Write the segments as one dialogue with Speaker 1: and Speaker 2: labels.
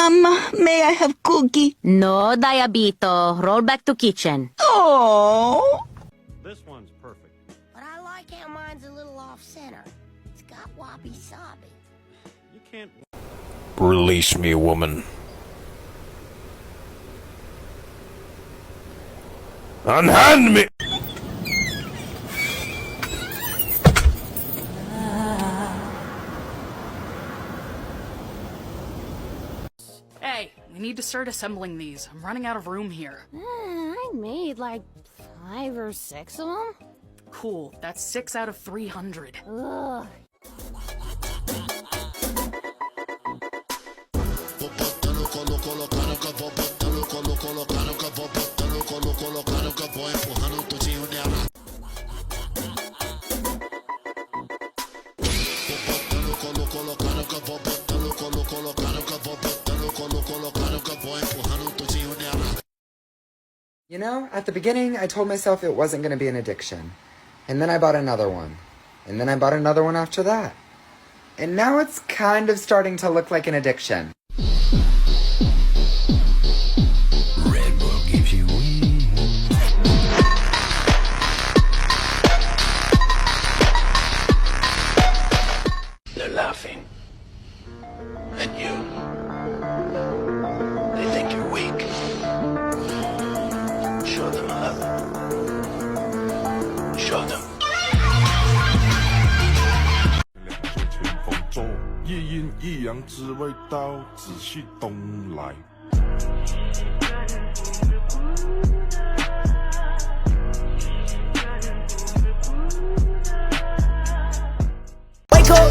Speaker 1: May I have cookie?
Speaker 2: No, Diabito. Roll back to kitchen.
Speaker 1: Oh.
Speaker 3: This one's perfect.
Speaker 4: But I like how mine's a little off-center. It's got wabi-sabi.
Speaker 3: You can't...
Speaker 5: Release me, woman. Unhand me!
Speaker 6: Hey, we need to start assembling these. I'm running out of room here.
Speaker 4: I made like 5 or 6 of them.
Speaker 6: Cool, that's 6 out of 300.
Speaker 4: Ugh.
Speaker 7: You know, at the beginning, I told myself it wasn't going to be an addiction. And then I bought another one. And then I bought another one after that. And now it's kind of starting to look like an addiction.
Speaker 5: Red Bull gives you wings. They're laughing at you. They think you're weak. Show them love. Show them.
Speaker 8: 一阴一阳之谓道，仔细东来。
Speaker 9: Wake up!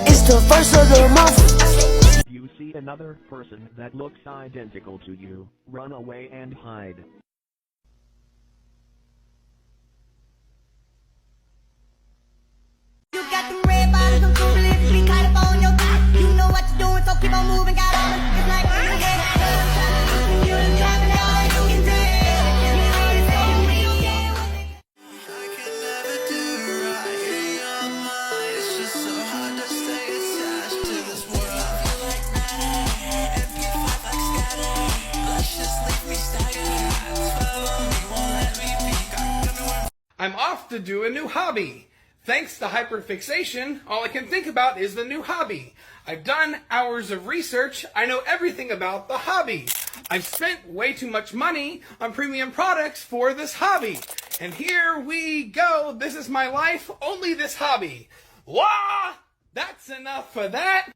Speaker 9: It's the first of the month.
Speaker 10: You see another person that looks identical to you, run away and hide.
Speaker 4: You got them red bottoms, them cool lips, be caught up on your back. You know what you're doing, so keep on moving. Got all the it's like you get it. You done driving all that you can do.
Speaker 9: I can never do right in your mind. It's just so hard to stay attached to this world. I feel like empty five like scatter. Let's just leave me stagnant. Follow me, won't let me be.
Speaker 11: I'm off to do a new hobby. Thanks to hyperfixation, all I can think about is the new hobby. I've done hours of research. I know everything about the hobby. I've spent way too much money on premium products for this hobby. And here we go. This is my life, only this hobby. Wah! That's enough for that.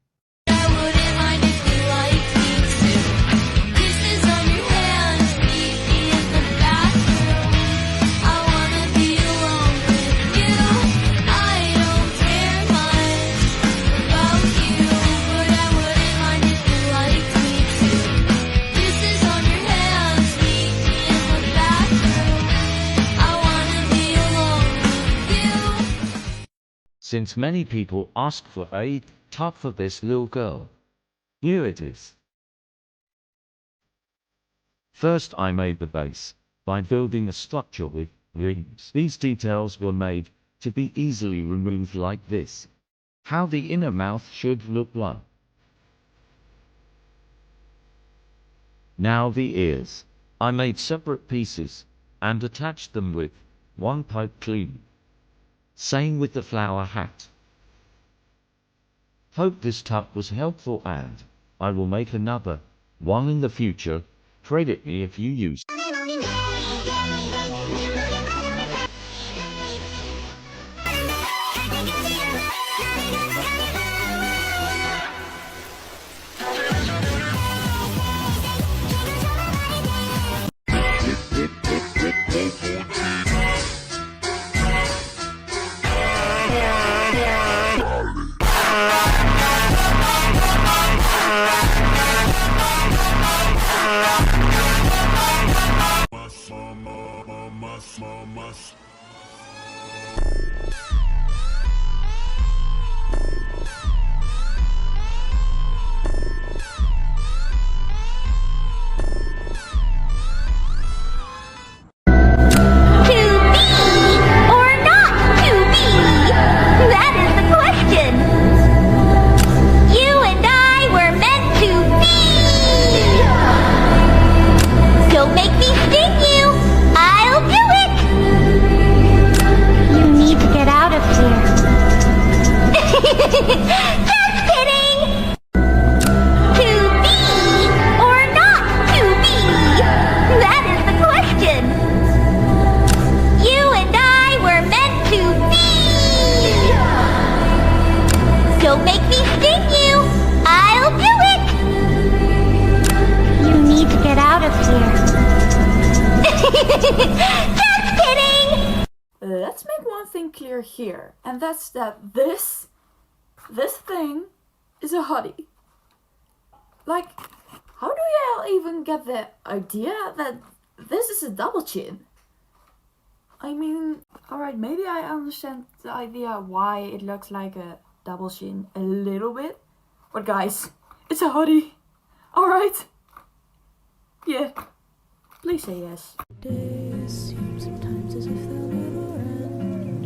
Speaker 12: Since many people asked for a top for this little girl, here it is. First I made the base by building a structure with rings. These details were made to be easily removed like this. How the inner mouth should look like. Now the ears. I made separate pieces and attached them with one pipe clean. Same with the flower hat. Hope this tuck was helpful and I will make another one in the future. Credit me if you use.
Speaker 4: That is the question. You and I were meant to
Speaker 13: here, and that's that this thing is a hoodie. Like, how do y'all even get the idea that this is a double chin? I mean, alright, maybe I understand the idea why it looks like a double chin a little bit. But guys, it's a hoodie. Alright? Yeah. Please say yes. Days seem sometimes as if they'll never end.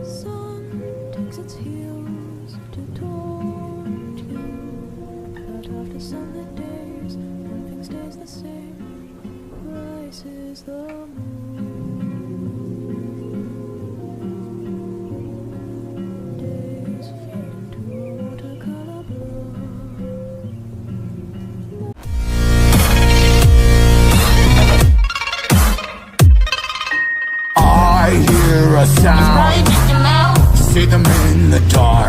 Speaker 13: Sun takes its heels to taunt you. But after sunlit days, nothing stays the same. Rises the moon. Days fade into watercolor blue.
Speaker 5: I hear a sound. See them in the dark.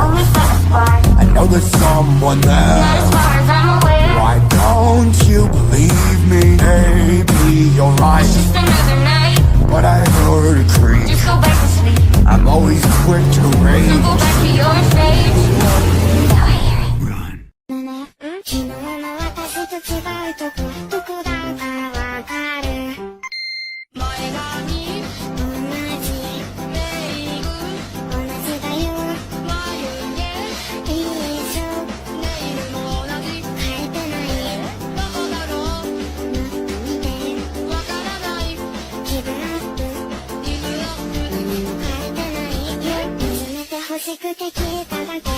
Speaker 5: I know there's someone there. Why don't you believe me? Maybe you're right. But I heard a creep. I'm always quick to rage. Run. 昨日の私と違うとこ普段からわかる前髪同じメイク同じだよ眉毛一緒ネイルも同じ変えてないどこだろうもっと見てわからない気分アップ何も変えてないよ見つめて欲しくて聞いただけ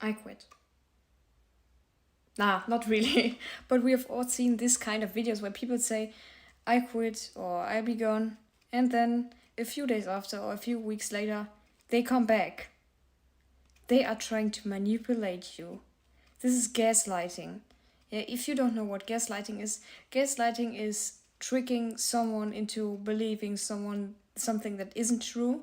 Speaker 13: I quit. Nah, not really. But we have all seen this kind of videos where people say, I quit or I be gone. And then a few days after or a few weeks later, they come back. They are trying to manipulate you. This is gaslighting. Yeah, if you don't know what gaslighting is tricking someone into believing something that isn't true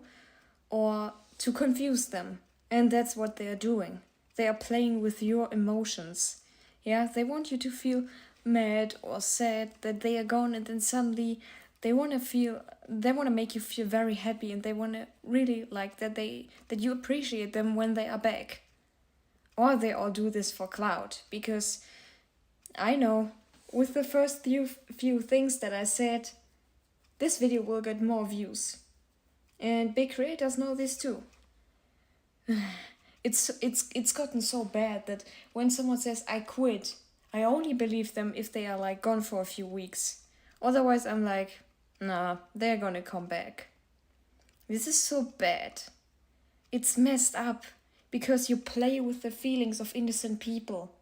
Speaker 13: or to confuse them. And that's what they are doing. They are playing with your emotions. Yeah, they want you to feel mad or sad that they are gone, and then suddenly they want to make you feel very happy, and they want to really like that you appreciate them when they are back. Or they all do this for clout, because I know with the first few things that I said, this video will get more views. And big creators know this too. It's gotten so bad that when someone says I quit, I only believe them if they are like gone for a few weeks. Otherwise I'm like, nah, they're gonna come back. This is so bad. It's messed up because you play with the feelings of innocent people.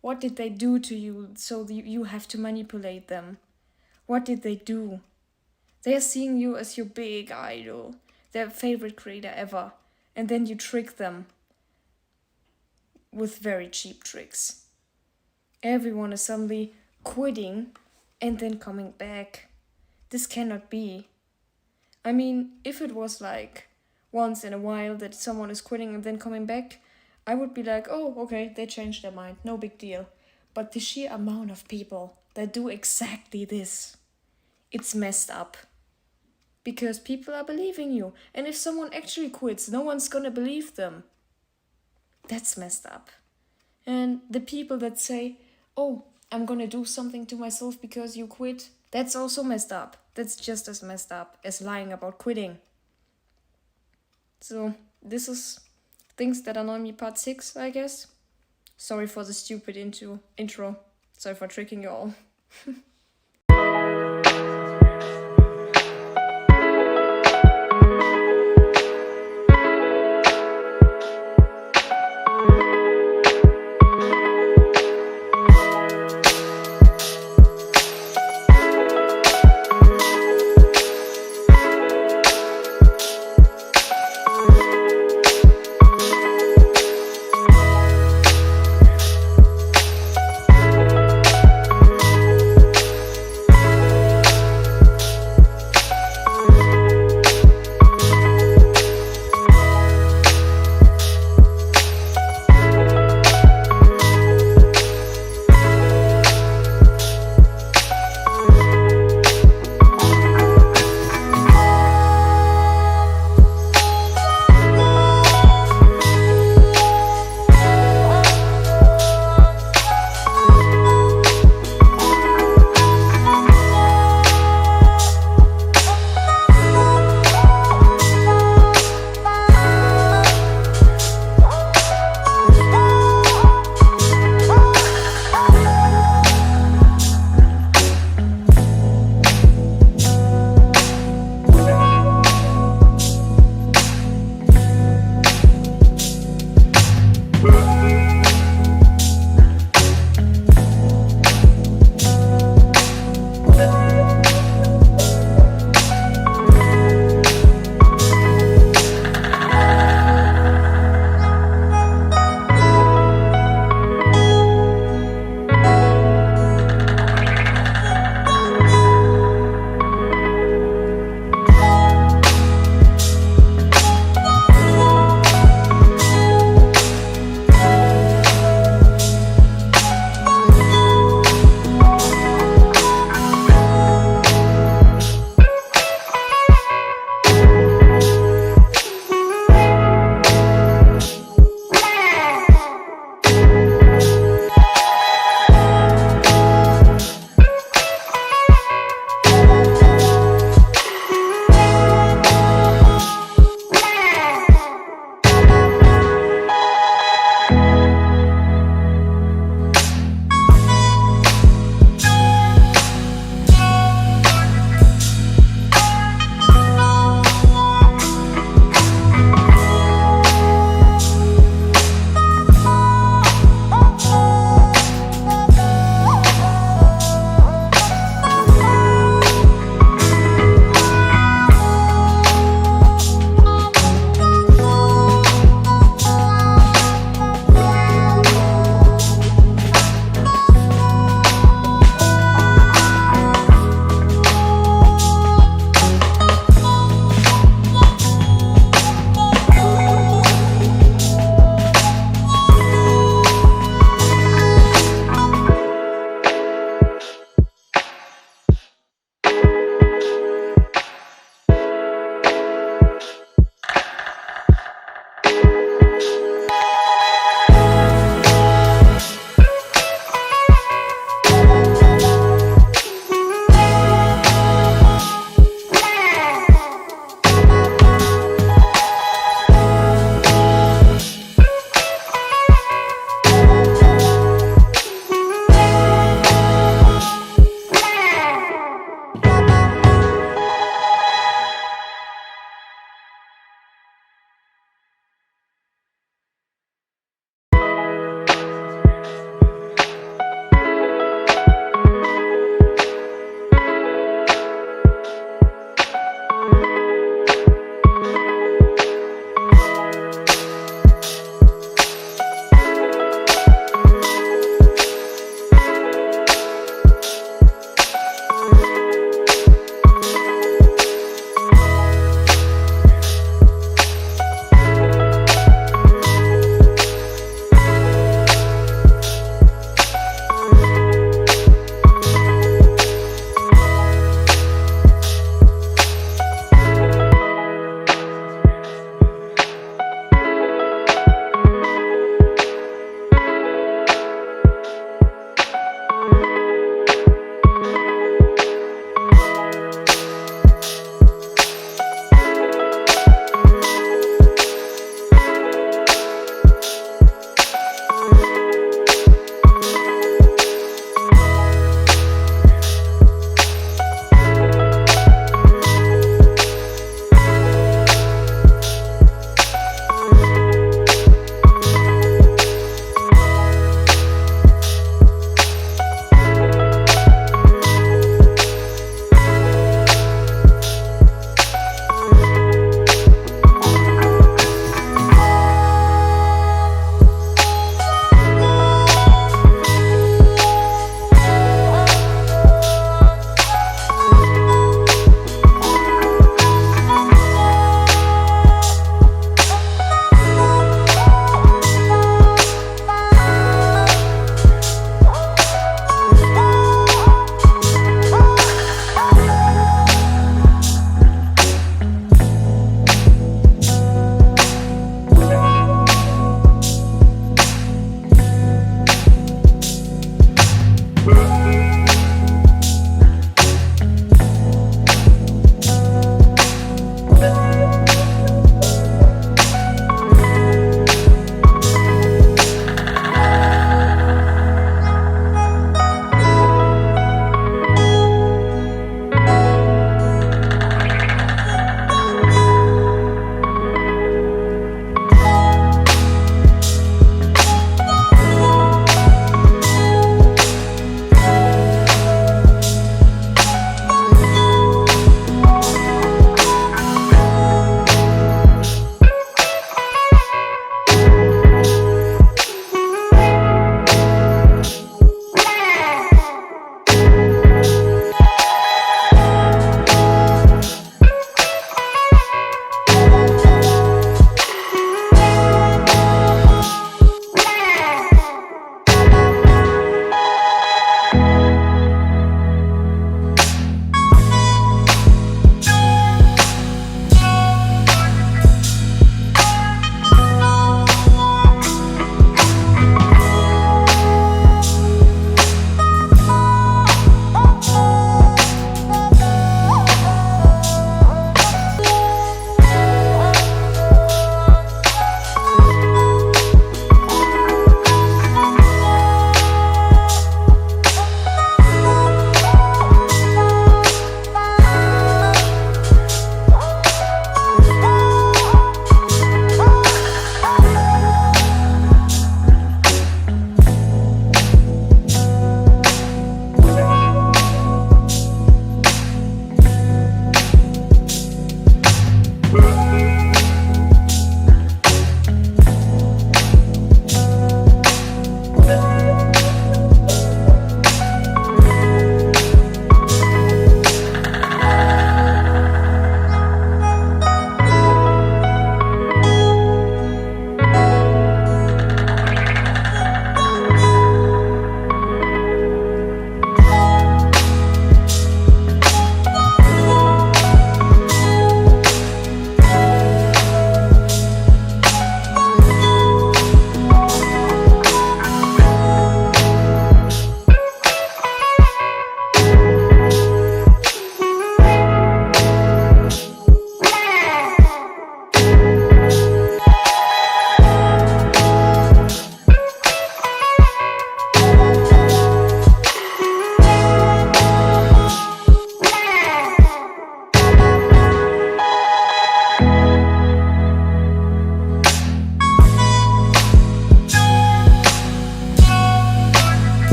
Speaker 13: What did they do to you so you have to manipulate them? What did they do? They are seeing you as your big idol, their favorite creator ever, and then you trick them with very cheap tricks. Everyone is suddenly quitting and then coming back. This cannot be. I mean, if it was like once in a while that someone is quitting and then coming back, I would be like, oh, okay, they changed their mind, no big deal. But the sheer amount of people that do exactly this, it's messed up. Because people are believing you. And if someone actually quits, no one's gonna believe them. That's messed up. And the people that say, oh, I'm gonna do something to myself because you quit, that's also messed up. That's just as messed up as lying about quitting. So, this is things that annoy me part 6, I guess. Sorry for the stupid intro. Sorry for tricking you all.